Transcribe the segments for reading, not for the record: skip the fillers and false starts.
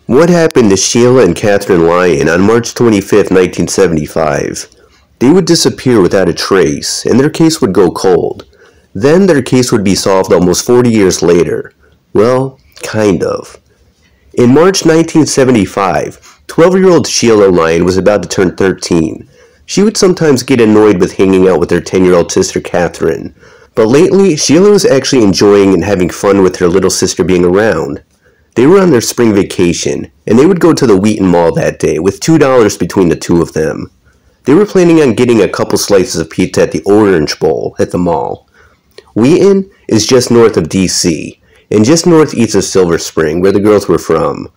What happened to Sheila and Katherine Lyon on March 25, 1975? They would disappear without a trace, and their case would go cold. Then their case would be solved almost 40 years later. Well, kind of. In March 1975, 12-year-old Sheila Lyon was about to turn 13. She would sometimes get annoyed with hanging out with her 10-year-old sister Katherine, but lately Sheila was actually enjoying and having fun with her little sister being around. They were on their spring vacation, and they would go to the Wheaton Mall that day with $2 between the two of them. They were planning on getting a couple slices of pizza at the Orange Bowl at the mall. Wheaton is just north of D.C., and just northeast of Silver Spring, where the girls were from.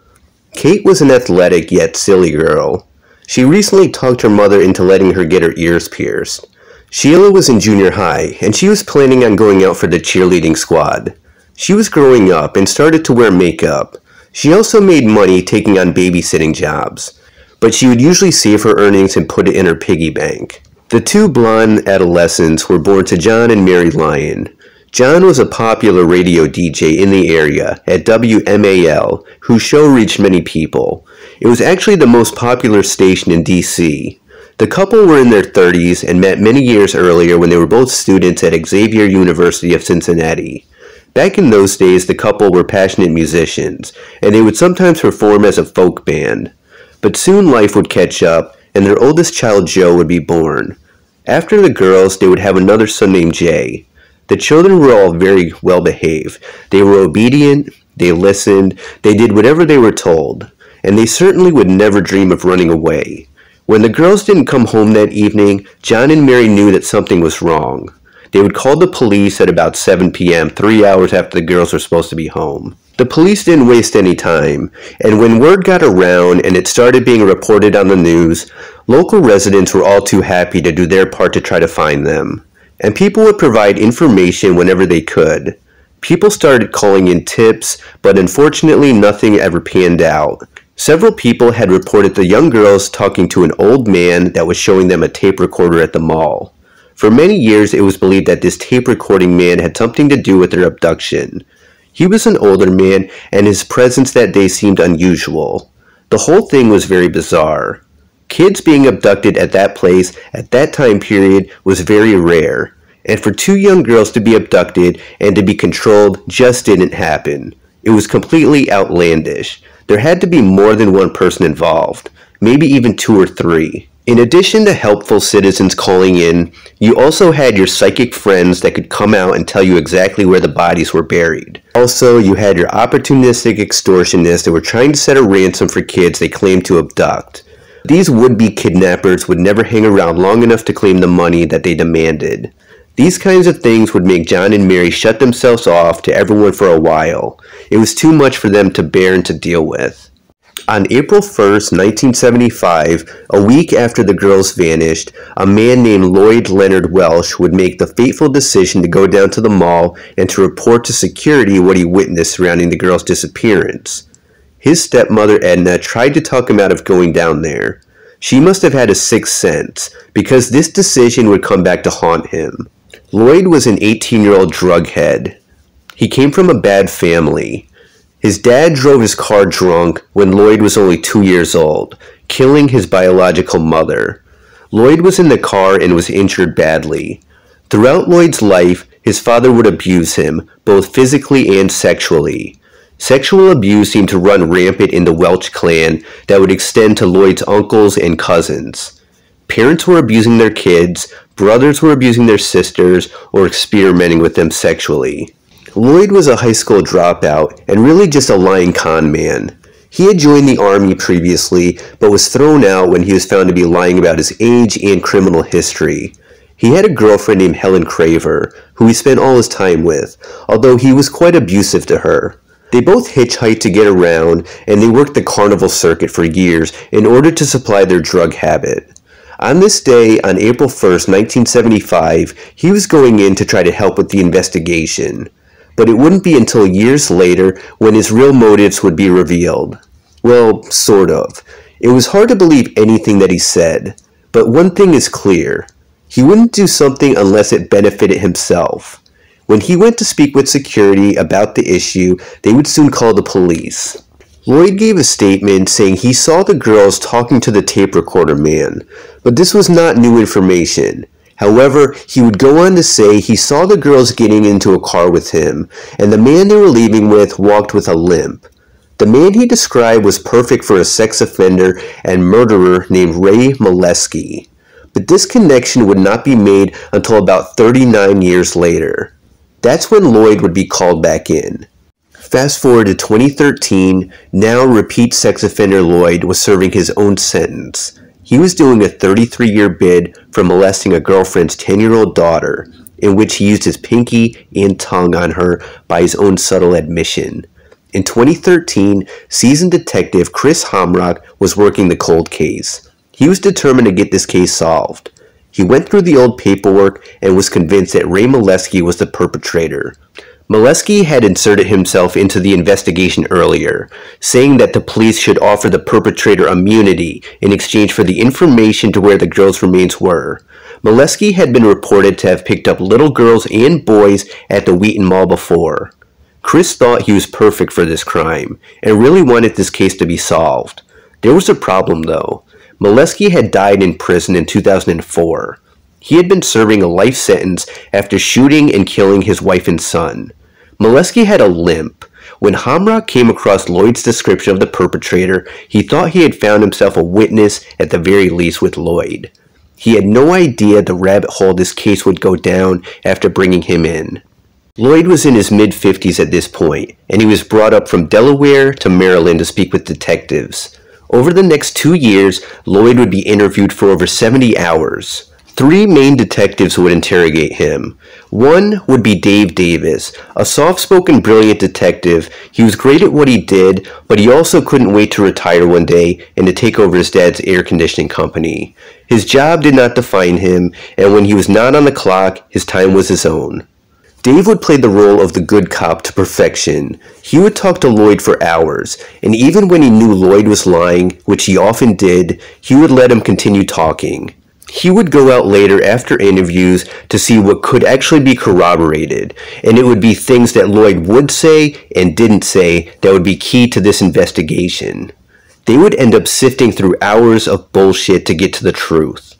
Kate was an athletic yet silly girl. She recently talked her mother into letting her get her ears pierced. Sheila was in junior high, and she was planning on going out for the cheerleading squad. She was growing up and started to wear makeup. She also made money taking on babysitting jobs, but she would usually save her earnings and put it in her piggy bank. The two blonde adolescents were born to John and Mary Lyon. John was a popular radio DJ in the area at WMAL, whose show reached many people. It was actually the most popular station in D.C. The couple were in their 30s and met many years earlier when they were both students at Xavier University of Cincinnati. Back in those days, the couple were passionate musicians, and they would sometimes perform as a folk band. But soon life would catch up, and their oldest child, Joe, would be born. After the girls, they would have another son named Jay. The children were all very well behaved. They were obedient, they listened, they did whatever they were told, and they certainly would never dream of running away. When the girls didn't come home that evening, John and Mary knew that something was wrong. They would call the police at about 7 p.m., 3 hours after the girls were supposed to be home. The police didn't waste any time, and when word got around and it started being reported on the news, local residents were all too happy to do their part to try to find them. And people would provide information whenever they could. People started calling in tips, but unfortunately nothing ever panned out. Several people had reported the young girls talking to an old man that was showing them a tape recorder at the mall. For many years, it was believed that this tape-recording man had something to do with their abduction. He was an older man, and his presence that day seemed unusual. The whole thing was very bizarre. Kids being abducted at that place at that time period was very rare, and for two young girls to be abducted and to be controlled just didn't happen. It was completely outlandish. There had to be more than one person involved, maybe even 2 or 3. In addition to helpful citizens calling in, you also had your psychic friends that could come out and tell you exactly where the bodies were buried. Also, you had your opportunistic extortionists that were trying to set a ransom for kids they claimed to abduct. These would-be kidnappers would never hang around long enough to claim the money that they demanded. These kinds of things would make John and Mary shut themselves off to everyone for a while. It was too much for them to bear and to deal with. On April 1st, 1975, a week after the girls vanished, a man named Lloyd Welch would make the fateful decision to go down to the mall and to report to security what he witnessed surrounding the girls' disappearance. His stepmother Edna tried to talk him out of going down there. She must have had a sixth sense, because this decision would come back to haunt him. Lloyd was an 18-year-old drughead. He came from a bad family. His dad drove his car drunk when Lloyd was only 2 years old, killing his biological mother. Lloyd was in the car and was injured badly. Throughout Lloyd's life, his father would abuse him, both physically and sexually. Sexual abuse seemed to run rampant in the Welch clan that would extend to Lloyd's uncles and cousins. Parents were abusing their kids, brothers were abusing their sisters, or experimenting with them sexually. Lloyd was a high school dropout and really just a lying con man. He had joined the army previously, but was thrown out when he was found to be lying about his age and criminal history. He had a girlfriend named Helen Craver, who he spent all his time with, although he was quite abusive to her. They both hitchhiked to get around, and they worked the carnival circuit for years in order to supply their drug habit. On this day, on April 1st, 1975, he was going in to try to help with the investigation. But it wouldn't be until years later when his real motives would be revealed. Well, sort of. It was hard to believe anything that he said, but one thing is clear. He wouldn't do something unless it benefited himself. When he went to speak with security about the issue, they would soon call the police. Lloyd gave a statement saying he saw the girls talking to the tape recorder man, but this was not new information. However, he would go on to say he saw the girls getting into a car with him, and the man they were leaving with walked with a limp. The man he described was perfect for a sex offender and murderer named Ray Molesky. But this connection would not be made until about 39 years later. That's when Lloyd would be called back in. Fast forward to 2013, now repeat sex offender Lloyd was serving his own sentence. He was doing a 33-year bid for molesting a girlfriend's 10-year-old daughter, in which he used his pinky and tongue on her by his own subtle admission. In 2013, seasoned detective Chris Hamrock was working the cold case. He was determined to get this case solved. He went through the old paperwork and was convinced that Ray Molesky was the perpetrator. Molesky had inserted himself into the investigation earlier, saying that the police should offer the perpetrator immunity in exchange for the information to where the girls' remains were. Molesky had been reported to have picked up little girls and boys at the Wheaton Mall before. Chris thought he was perfect for this crime, and really wanted this case to be solved. There was a problem though. Molesky had died in prison in 2004. He had been serving a life sentence after shooting and killing his wife and son. Molesky had a limp. When Hamrock came across Lloyd's description of the perpetrator, he thought he had found himself a witness at the very least with Lloyd. He had no idea the rabbit hole this case would go down after bringing him in. Lloyd was in his mid-50s at this point, and he was brought up from Delaware to Maryland to speak with detectives. Over the next 2 years, Lloyd would be interviewed for over 70 hours. 3 main detectives would interrogate him. One would be Dave Davis, a soft-spoken, brilliant detective. He was great at what he did, but he also couldn't wait to retire one day and to take over his dad's air conditioning company. His job did not define him, and when he was not on the clock, his time was his own. Dave would play the role of the good cop to perfection. He would talk to Lloyd for hours, and even when he knew Lloyd was lying, which he often did, he would let him continue talking. He would go out later after interviews to see what could actually be corroborated, and it would be things that Lloyd would say and didn't say that would be key to this investigation. They would end up sifting through hours of bullshit to get to the truth.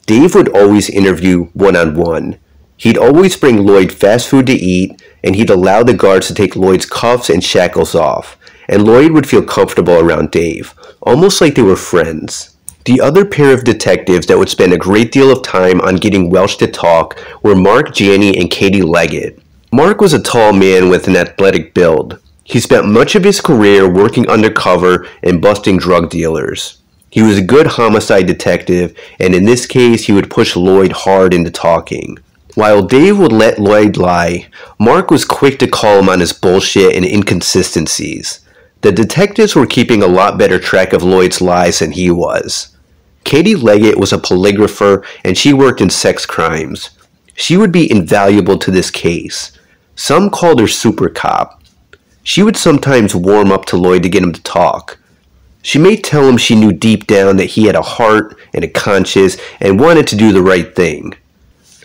Dave would always interview one-on-one. He'd always bring Lloyd fast food to eat, and he'd allow the guards to take Lloyd's cuffs and shackles off, and Lloyd would feel comfortable around Dave, almost like they were friends. The other pair of detectives that would spend a great deal of time on getting Welch to talk were Mark Janney and Katie Leggett. Mark was a tall man with an athletic build. He spent much of his career working undercover and busting drug dealers. He was a good homicide detective, and in this case he would push Lloyd hard into talking. While Dave would let Lloyd lie, Mark was quick to call him on his bullshit and inconsistencies. The detectives were keeping a lot better track of Lloyd's lies than he was. Katie Leggett was a polygrapher, and she worked in sex crimes. She would be invaluable to this case. Some called her super cop. She would sometimes warm up to Lloyd to get him to talk. She may tell him she knew deep down that he had a heart and a conscience and wanted to do the right thing.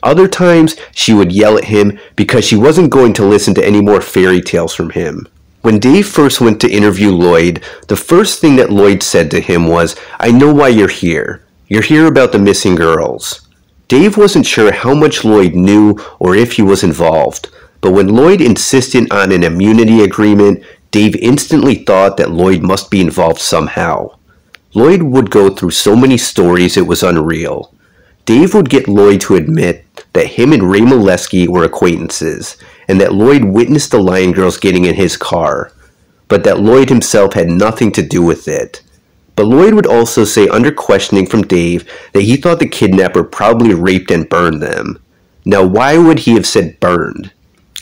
Other times, she would yell at him because she wasn't going to listen to any more fairy tales from him. When Dave first went to interview Lloyd, the first thing that Lloyd said to him was, "I know why you're here. You're here about the missing girls." Dave wasn't sure how much Lloyd knew or if he was involved, but when Lloyd insisted on an immunity agreement, Dave instantly thought that Lloyd must be involved somehow. Lloyd would go through so many stories it was unreal. Dave would get Lloyd to admit that him and Ray Molesky were acquaintances, and that Lloyd witnessed the Lyon girls getting in his car, but that Lloyd himself had nothing to do with it. But Lloyd would also say under questioning from Dave that he thought the kidnapper probably raped and burned them. Now why would he have said burned?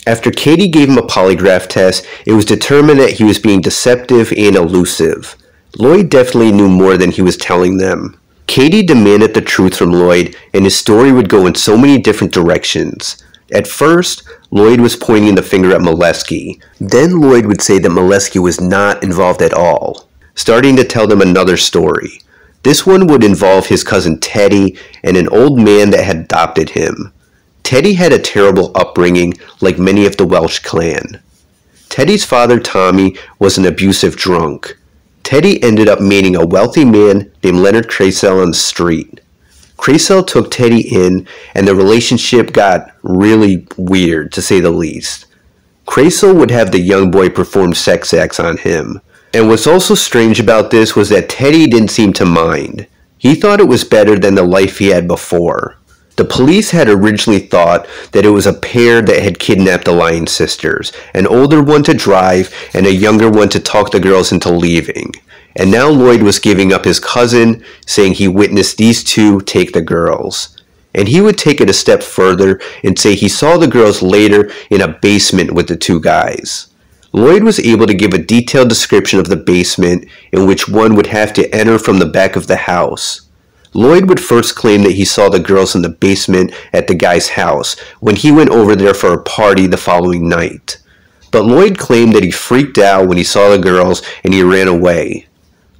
After Katie gave him a polygraph test, it was determined that he was being deceptive and elusive. Lloyd definitely knew more than he was telling them. Katie demanded the truth from Lloyd, and his story would go in so many different directions. At first, Lloyd was pointing the finger at Molesky. Then Lloyd would say that Molesky was not involved at all, starting to tell them another story. This one would involve his cousin Teddy and an old man that had adopted him. Teddy had a terrible upbringing, like many of the Welch clan. Teddy's father, Tommy, was an abusive drunk. Teddy ended up meeting a wealthy man named Leonard Craysell on the street. Craysell took Teddy in, and the relationship got really weird, to say the least. Craysell would have the young boy perform sex acts on him. And what's also strange about this was that Teddy didn't seem to mind. He thought it was better than the life he had before. The police had originally thought that it was a pair that had kidnapped the Lyon sisters, an older one to drive and a younger one to talk the girls into leaving. And now Lloyd was giving up his cousin, saying he witnessed these two take the girls. And he would take it a step further and say he saw the girls later in a basement with the two guys. Lloyd was able to give a detailed description of the basement in which one would have to enter from the back of the house. Lloyd would first claim that he saw the girls in the basement at the guy's house when he went over there for a party the following night. But Lloyd claimed that he freaked out when he saw the girls and he ran away.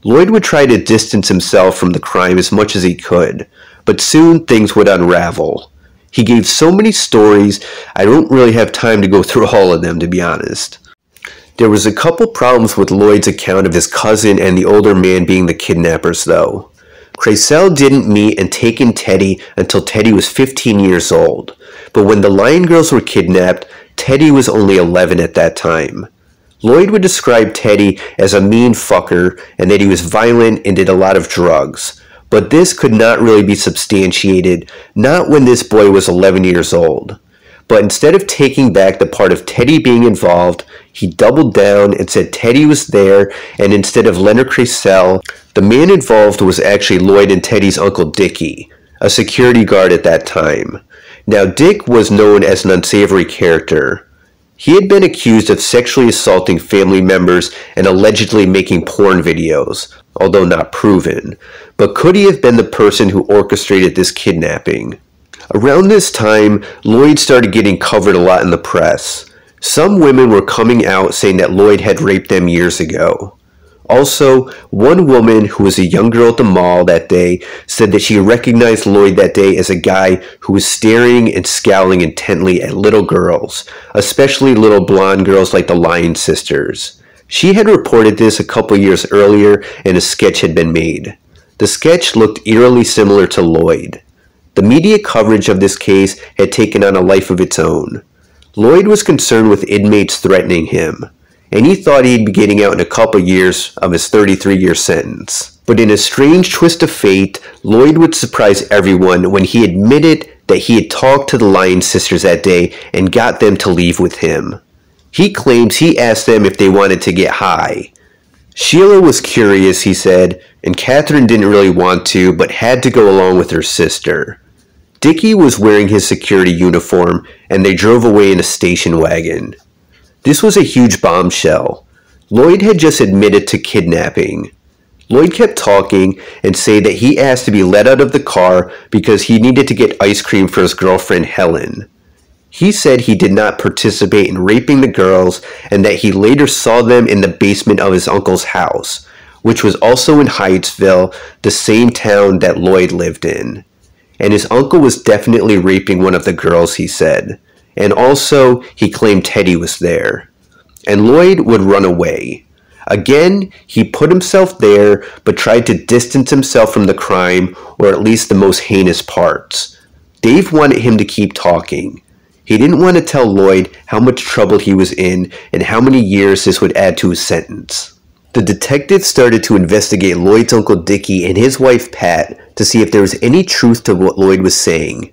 Lloyd would try to distance himself from the crime as much as he could, but soon things would unravel. He gave so many stories, I don't really have time to go through all of them, to be honest. There was a couple problems with Lloyd's account of his cousin and the older man being the kidnappers, though. Craysell didn't meet and take in Teddy until Teddy was 15 years old, but when the Lyon girls were kidnapped, Teddy was only 11 at that time. Lloyd would describe Teddy as a mean fucker and that he was violent and did a lot of drugs, but this could not really be substantiated, not when this boy was 11 years old. But instead of taking back the part of Teddy being involved, he doubled down and said Teddy was there, and instead of Leonard Craysell, the man involved was actually Lloyd and Teddy's uncle Dickie, a security guard at that time. Now Dick was known as an unsavory character. He had been accused of sexually assaulting family members and allegedly making porn videos, although not proven. But could he have been the person who orchestrated this kidnapping? Around this time, Lloyd started getting covered a lot in the press. Some women were coming out saying that Lloyd had raped them years ago. Also, one woman who was a young girl at the mall that day said that she recognized Lloyd that day as a guy who was staring and scowling intently at little girls, especially little blonde girls like the Lyon sisters. She had reported this a couple years earlier and a sketch had been made. The sketch looked eerily similar to Lloyd. The media coverage of this case had taken on a life of its own. Lloyd was concerned with inmates threatening him, and he thought he'd be getting out in a couple years of his 33-year sentence. But in a strange twist of fate, Lloyd would surprise everyone when he admitted that he had talked to the Lyon sisters that day and got them to leave with him. He claims he asked them if they wanted to get high. Sheila was curious, he said, and Katherine didn't really want to, but had to go along with her sister. Dickie was wearing his security uniform, and they drove away in a station wagon. This was a huge bombshell. Lloyd had just admitted to kidnapping. Lloyd kept talking and said that he asked to be let out of the car because he needed to get ice cream for his girlfriend Helen. He said he did not participate in raping the girls and that he later saw them in the basement of his uncle's house, which was also in Hyattsville, the same town that Lloyd lived in. And his uncle was definitely raping one of the girls, he said. And also, he claimed Teddy was there. And Lloyd would run away. Again, he put himself there, but tried to distance himself from the crime, or at least the most heinous parts. Dave wanted him to keep talking. He didn't want to tell Lloyd how much trouble he was in and how many years this would add to his sentence. The detectives started to investigate Lloyd's uncle Dickie and his wife Pat to see if there was any truth to what Lloyd was saying.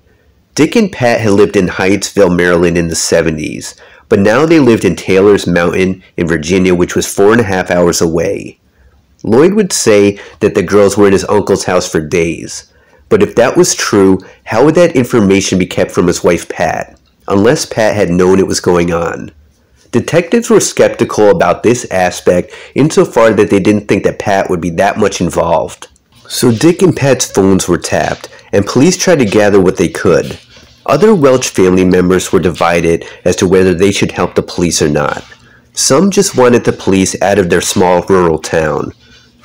Dick and Pat had lived in Hyattsville, Maryland in the 70s, but now they lived in Taylor's Mountain in Virginia, which was 4.5 hours away. Lloyd would say that the girls were in his uncle's house for days, but if that was true, how would that information be kept from his wife Pat, unless Pat had known it was going on? Detectives were skeptical about this aspect insofar that they didn't think that Pat would be that much involved. So Dick and Pat's phones were tapped, and police tried to gather what they could. Other Welch family members were divided as to whether they should help the police or not. Some just wanted the police out of their small rural town.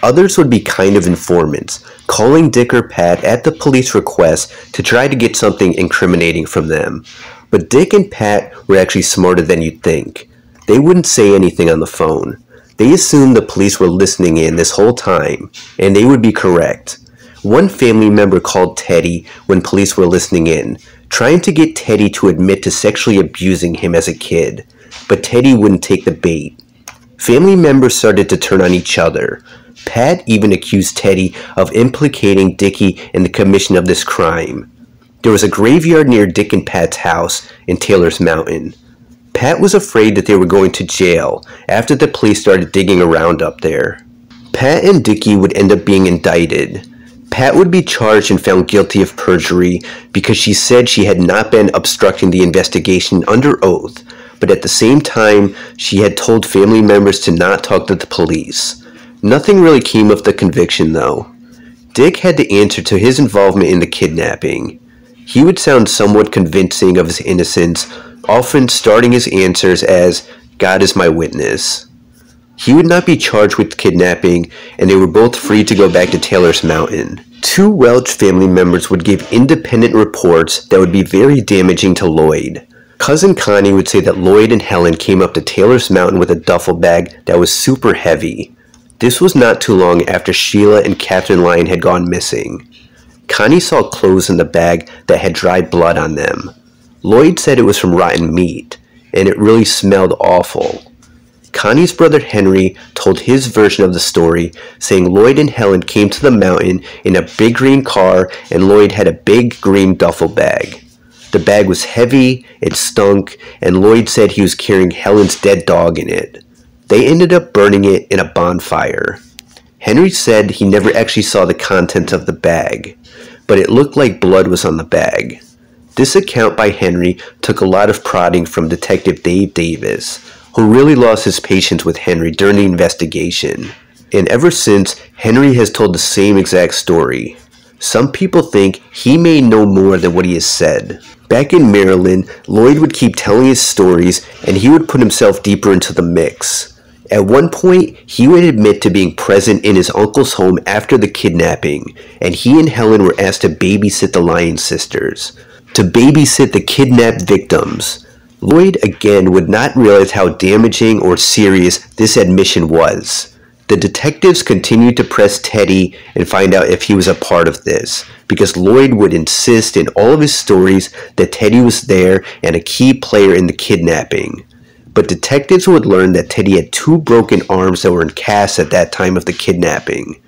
Others would be kind of informants, calling Dick or Pat at the police request to try to get something incriminating from them. But Dick and Pat were actually smarter than you'd think. They wouldn't say anything on the phone. They assumed the police were listening in this whole time, and they would be correct. One family member called Teddy when police were listening in, trying to get Teddy to admit to sexually abusing him as a kid, but Teddy wouldn't take the bait. Family members started to turn on each other. Pat even accused Teddy of implicating Dickie in the commission of this crime. There was a graveyard near Dick and Pat's house in Taylor's Mountain. Pat was afraid that they were going to jail after the police started digging around up there. Pat and Dickie would end up being indicted. Pat would be charged and found guilty of perjury because she said she had not been obstructing the investigation under oath, but at the same time, she had told family members to not talk to the police. Nothing really came of the conviction, though. Dick had to answer to his involvement in the kidnapping. He would sound somewhat convincing of his innocence, often starting his answers as, "God is my witness." He would not be charged with kidnapping, and they were both free to go back to Taylor's Mountain. Two Welch family members would give independent reports that would be very damaging to Lloyd. Cousin Connie would say that Lloyd and Helen came up to Taylor's Mountain with a duffel bag that was super heavy. This was not too long after Sheila and Katherine Lyon had gone missing. Connie saw clothes in the bag that had dried blood on them. Lloyd said it was from rotten meat, and it really smelled awful. Connie's brother Henry told his version of the story, saying Lloyd and Helen came to the mountain in a big green car and Lloyd had a big green duffel bag. The bag was heavy, it stunk, and Lloyd said he was carrying Helen's dead dog in it. They ended up burning it in a bonfire. Henry said he never actually saw the contents of the bag, but it looked like blood was on the bag. This account by Henry took a lot of prodding from Detective Dave Davis, who really lost his patience with Henry during the investigation. And ever since, Henry has told the same exact story. Some people think he may know more than what he has said. Back in Maryland, Lloyd would keep telling his stories and he would put himself deeper into the mix. At one point, he would admit to being present in his uncle's home after the kidnapping, and he and Helen were asked to babysit the Lyon sisters, to babysit the kidnapped victims. Lloyd again would not realize how damaging or serious this admission was. The detectives continued to press Teddy and find out if he was a part of this, because Lloyd would insist in all of his stories that Teddy was there and a key player in the kidnapping. But detectives would learn that Teddy had two broken arms that were in casts at that time of the kidnapping.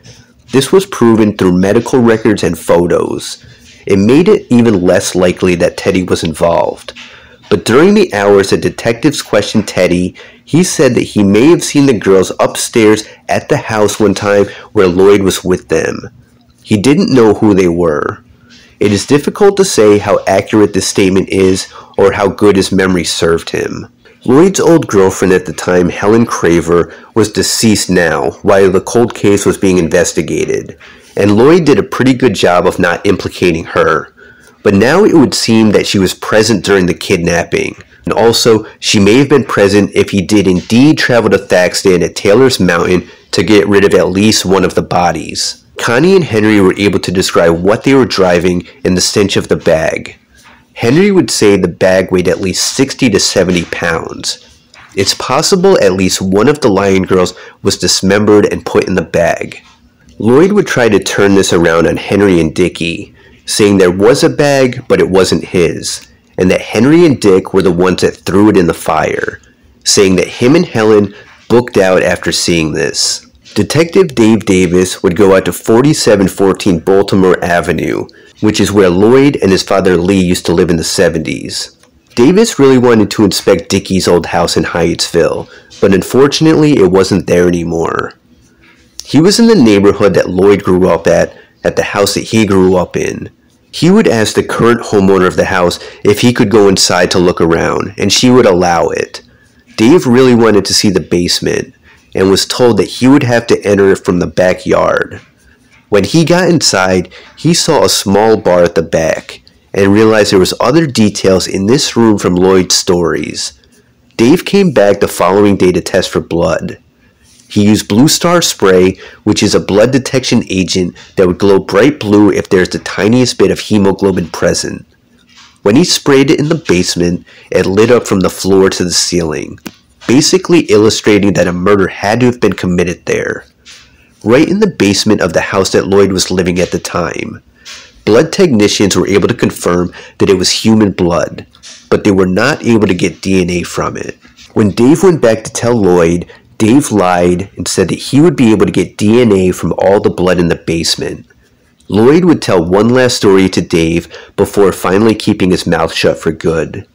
This was proven through medical records and photos. It made it even less likely that Teddy was involved. But during the hours that detectives questioned Teddy, he said that he may have seen the girls upstairs at the house one time where Lloyd was with them. He didn't know who they were. It is difficult to say how accurate this statement is or how good his memory served him. Lloyd's old girlfriend at the time, Helen Craver, was deceased now while the cold case was being investigated, and Lloyd did a pretty good job of not implicating her. But now it would seem that she was present during the kidnapping, and also she may have been present if he did indeed travel to Thaxton at Taylor's Mountain to get rid of at least one of the bodies. Connie and Henry were able to describe what they were driving and the stench of the bag. Henry would say the bag weighed at least 60 to 70 pounds. It's possible at least one of the Lyon girls was dismembered and put in the bag. Lloyd would try to turn this around on Henry and Dickie, saying there was a bag, but it wasn't his, and that Henry and Dick were the ones that threw it in the fire, saying that him and Helen booked out after seeing this. Detective Dave Davis would go out to 4714 Baltimore Avenue, which is where Lloyd and his father Lee used to live in the 70s. Davis really wanted to inspect Dickie's old house in Hyattsville, but unfortunately it wasn't there anymore. He was in the neighborhood that Lloyd grew up at the house that he grew up in. He would ask the current homeowner of the house if he could go inside to look around, and she would allow it. Dave really wanted to see the basement, and was told that he would have to enter it from the backyard. When he got inside, he saw a small bar at the back, and realized there was other details in this room from Lloyd's stories. Dave came back the following day to test for blood. He used Blue Star spray, which is a blood detection agent that would glow bright blue if there's the tiniest bit of hemoglobin present. When he sprayed it in the basement, it lit up from the floor to the ceiling. basically illustrating that a murder had to have been committed there. Right in the basement of the house that Lloyd was living at the time. Blood technicians were able to confirm that it was human blood, but they were not able to get DNA from it. When Dave went back to tell Lloyd, Dave lied and said that he would be able to get DNA from all the blood in the basement. Lloyd would tell one last story to Dave before finally keeping his mouth shut for good.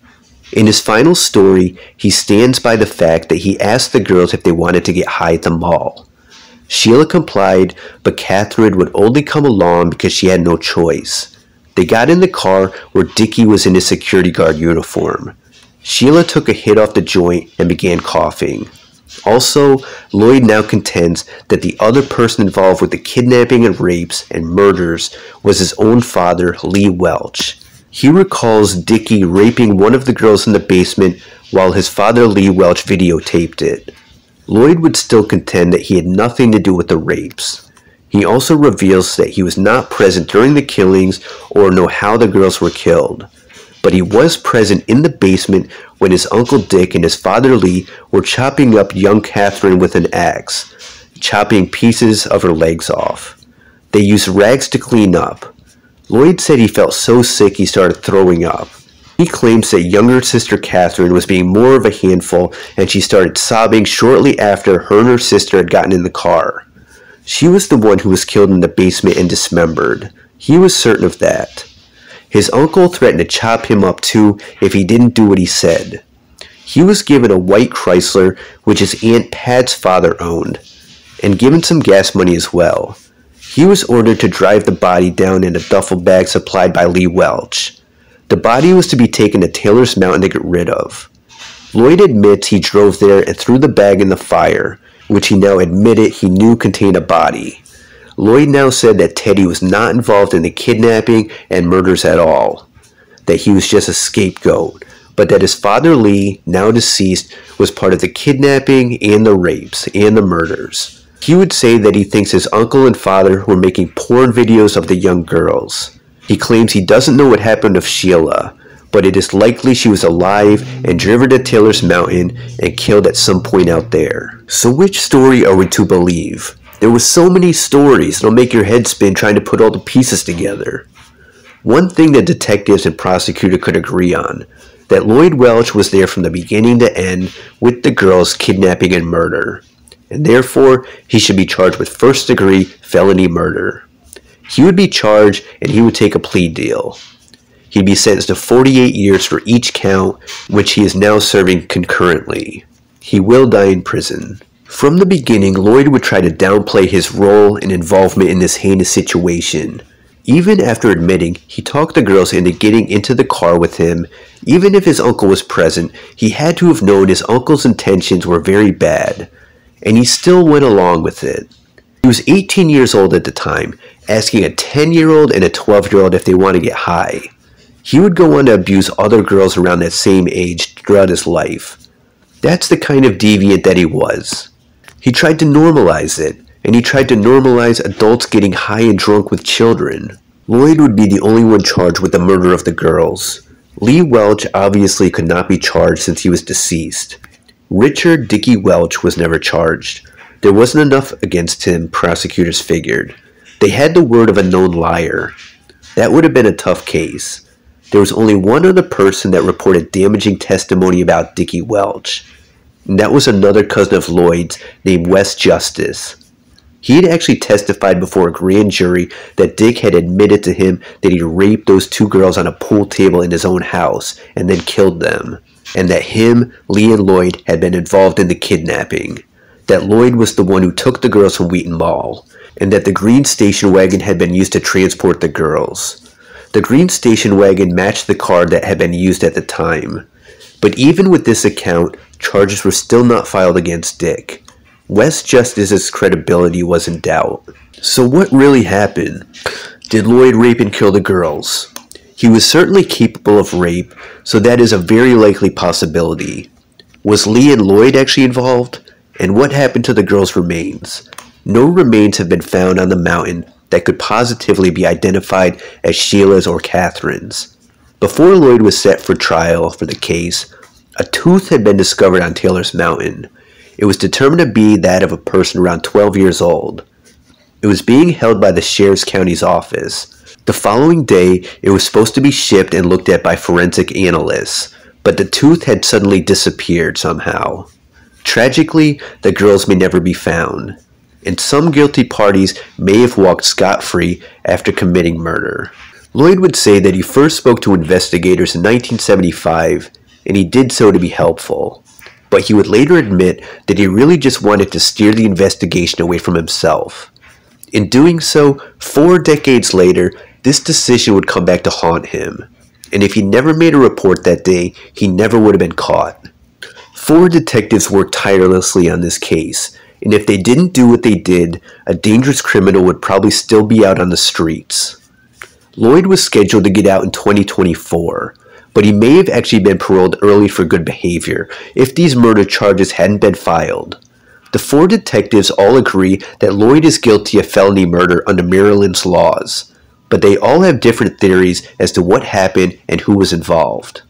In his final story, he stands by the fact that he asked the girls if they wanted to get high at the mall. Sheila complied, but Katherine would only come along because she had no choice. They got in the car where Dickie was in his security guard uniform. Sheila took a hit off the joint and began coughing. Also, Lloyd now contends that the other person involved with the kidnapping and rapes and murders was his own father, Lloyd Welch. He recalls Dickie raping one of the girls in the basement while his father, Lloyd Welch, videotaped it. Lloyd would still contend that he had nothing to do with the rapes. He also reveals that he was not present during the killings or know how the girls were killed. But he was present in the basement when his Uncle Dick and his father Lee were chopping up young Katherine with an axe, chopping pieces of her legs off. They used rags to clean up. Lloyd said he felt so sick he started throwing up. He claims that younger sister Katherine was being more of a handful and she started sobbing shortly after her and her sister had gotten in the car. She was the one who was killed in the basement and dismembered. He was certain of that. His uncle threatened to chop him up too if he didn't do what he said. He was given a white Chrysler, which his Aunt Pat's father owned, and given some gas money as well. He was ordered to drive the body down in a duffel bag supplied by Lloyd Welch. The body was to be taken to Taylor's Mountain to get rid of. Lloyd admits he drove there and threw the bag in the fire, which he now admitted he knew contained a body. Lloyd now said that Teddy was not involved in the kidnapping and murders at all, that he was just a scapegoat, but that his father Lee, now deceased, was part of the kidnapping and the rapes and the murders. He would say that he thinks his uncle and father were making porn videos of the young girls. He claims he doesn't know what happened to Sheila, but it is likely she was alive and driven to Taylor's Mountain and killed at some point out there. So which story are we to believe? There were so many stories, it'll make your head spin trying to put all the pieces together. One thing that detectives and prosecutor could agree on, that Lloyd Welch was there from the beginning to end with the girls' kidnapping and murder, and therefore he should be charged with first-degree felony murder. He would be charged and he would take a plea deal. He'd be sentenced to 48 years for each count, which he is now serving concurrently. He will die in prison. From the beginning, Lloyd would try to downplay his role and involvement in this heinous situation. Even after admitting he talked the girls into getting into the car with him, even if his uncle was present, he had to have known his uncle's intentions were very bad, and he still went along with it. He was 18 years old at the time, asking a 10-year-old and a 12-year-old if they want to get high. He would go on to abuse other girls around that same age throughout his life. That's the kind of deviant that he was. He tried to normalize it, and he tried to normalize adults getting high and drunk with children. Lloyd would be the only one charged with the murder of the girls. Lloyd Welch obviously could not be charged since he was deceased. Richard Dickie Welch was never charged. There wasn't enough against him, prosecutors figured. They had the word of a known liar. That would have been a tough case. There was only one other person that reported damaging testimony about Dickie Welch, and that was another cousin of Lloyd's named Wes Justice. He had actually testified before a grand jury that Dick had admitted to him that he raped those two girls on a pool table in his own house and then killed them, and that him, Lee, and Lloyd had been involved in the kidnapping, that Lloyd was the one who took the girls from Wheaton Mall, and that the green station wagon had been used to transport the girls. The green station wagon matched the car that had been used at the time. But even with this account, charges were still not filed against Dick. Wes Justice's credibility was in doubt. So what really happened? Did Lloyd rape and kill the girls? He was certainly capable of rape, so that is a very likely possibility. Was Lee and Lloyd actually involved? And what happened to the girls' remains? No remains have been found on the mountain that could positively be identified as Sheila's or Katherine's. Before Lloyd was set for trial for the case, A tooth had been discovered on Taylor's Mountain. It was determined to be that of a person around 12 years old. It was being held by the Sheriff's County's office. The following day, it was supposed to be shipped and looked at by forensic analysts, but the tooth had suddenly disappeared somehow. Tragically, the girls may never be found, and some guilty parties may have walked scot-free after committing murder. Lloyd would say that he first spoke to investigators in 1975, and he did so to be helpful. But he would later admit that he really just wanted to steer the investigation away from himself. In doing so, 4 decades later, this decision would come back to haunt him. And if he never made a report that day, he never would have been caught. 4 detectives worked tirelessly on this case, and if they didn't do what they did, a dangerous criminal would probably still be out on the streets. Lloyd was scheduled to get out in 2024, but he may have actually been paroled early for good behavior if these murder charges hadn't been filed. The 4 detectives all agree that Lloyd is guilty of felony murder under Maryland's laws, but they all have different theories as to what happened and who was involved.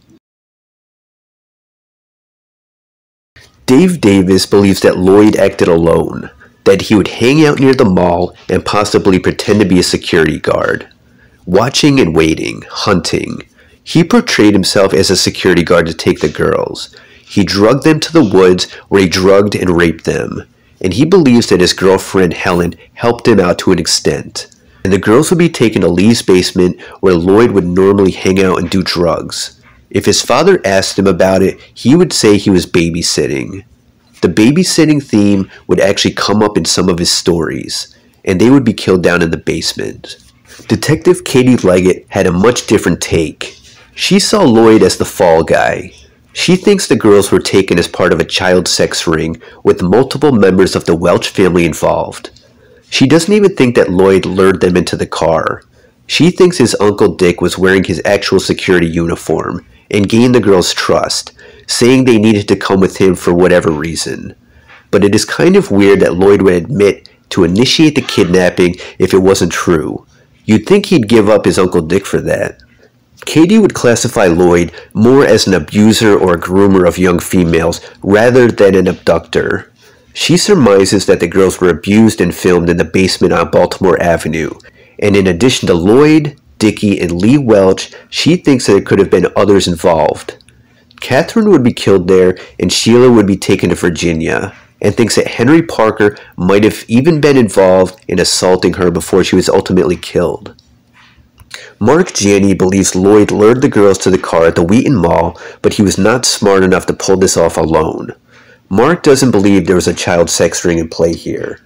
Dave Davis believes that Lloyd acted alone, that he would hang out near the mall and possibly pretend to be a security guard. Watching and waiting, hunting. He portrayed himself as a security guard to take the girls. He drugged them to the woods where he drugged and raped them. And he believes that his girlfriend Helen helped him out to an extent. And the girls would be taken to Lee's basement where Lloyd would normally hang out and do drugs. If his father asked him about it, he would say he was babysitting. The babysitting theme would actually come up in some of his stories, and they would be killed down in the basement. Detective Katie Leggett had a much different take. She saw Lloyd as the fall guy. She thinks the girls were taken as part of a child sex ring with multiple members of the Welch family involved. She doesn't even think that Lloyd lured them into the car. She thinks his Uncle Dick was wearing his actual security uniform and gained the girls' trust, saying they needed to come with him for whatever reason. But it is kind of weird that Lloyd would admit to initiate the kidnapping if it wasn't true. You'd think he'd give up his Uncle Dick for that. Katie would classify Lloyd more as an abuser or a groomer of young females rather than an abductor. She surmises that the girls were abused and filmed in the basement on Baltimore Avenue, and in addition to Lloyd, Dickie, and Lee Welch, she thinks that there could have been others involved. Katherine would be killed there, and Sheila would be taken to Virginia, and thinks that Henry Parker might have even been involved in assaulting her before she was ultimately killed. Mark Janney believes Lloyd lured the girls to the car at the Wheaton Mall, but he was not smart enough to pull this off alone. Mark doesn't believe there was a child sex ring in play here,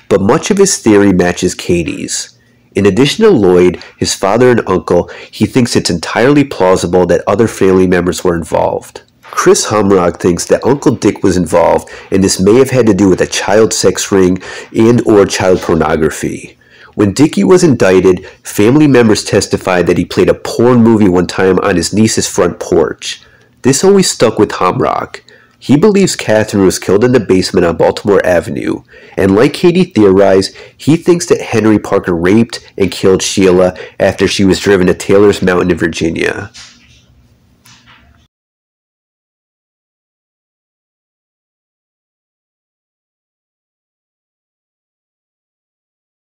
but much of his theory matches Katie's. In addition to Lloyd, his father and uncle, he thinks it's entirely plausible that other family members were involved. Chris Humrock thinks that Uncle Dick was involved, and this may have had to do with a child sex ring and/or child pornography. When Dickie was indicted, family members testified that he played a porn movie one time on his niece's front porch. This always stuck with Humrock. He believes Katherine was killed in the basement on Baltimore Avenue, and like Katie theorized, he thinks that Henry Parker raped and killed Sheila after she was driven to Taylor's Mountain in Virginia.